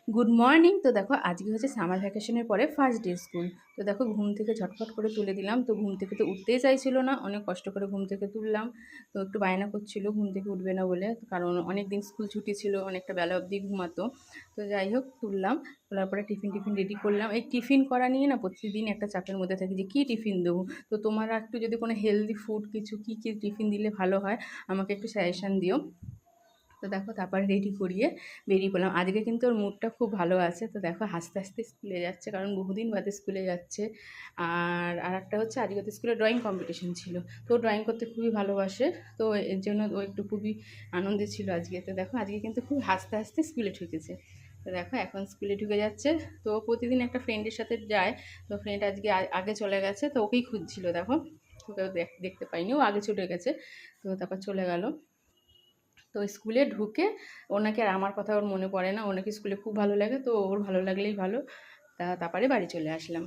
Good morning. তো দেখো আজকে হচ্ছে সামার ভ্যাকেশনের পরে ফার্স্ট ডে স্কুল। তো দেখো ঘুম থেকে ঝটফট করে তুলে দিলাম। তো ঘুম থেকে তো উঠতেই চাইছিল না, অনেক কষ্ট করে ঘুম থেকে তুললাম। তো একটু বায়না করছিল ঘুম থেকে উঠবে না বলে, কারণ অনেক দিন স্কুল ছুটি ছিল, অনেকটা বেলা অবধি ঘুমাতো। তো যাই হোক তুললাম, তোলার পরে টিফিন রেডি করলাম। এই টিফিন করা নিয়ে না প্রতিদিন একটা চাপের মধ্যে থাকি যে কী টিফিন দেবো। তো তোমরা একটু যদি কোনো হেলদি ফুড কিছু কী টিফিন দিলে ভালো হয় আমাকে একটু সাজেশান দিও। তো দেখো তারপরে রেডি করিয়ে বেরিয়ে পড়লাম। আজকে কিন্তু ওর মুডটা খুব ভালো আছে। তো দেখো হাসতে হাসতে স্কুলে যাচ্ছে, কারণ বহুদিন বাদে স্কুলে যাচ্ছে। আর একটা হচ্ছে আজকে তো স্কুলে ড্রয়িং কম্পিটিশন ছিল। তো ও ড্রয়িং করতে খুবই ভালোবাসে, তো এর জন্য ও একটু খুবই আনন্দে ছিল আজকে। তো দেখো আজকে কিন্তু খুব হাসতে হাসতে স্কুলে ঢুকেছে। তো দেখো এখন স্কুলে ঢুকে যাচ্ছে। তো ও প্রতিদিন একটা ফ্রেন্ডের সাথে যায়। তো ফ্রেন্ড আজকে আগে চলে গেছে, তো ওকেই খুঁজছিল। দেখো ওকেও দেখতে পাইনি, ও আগে ছুটে গেছে। তো তারপর চলে গেল। তো স্কুলে ঢুকে ওনাকে আর আমার কথা ওর মনে পড়ে না, ওনাকে স্কুলে খুব ভালো লাগে, তো ওর ভালো লাগলেই ভালো। তারপরে বাড়ি চলে আসলাম।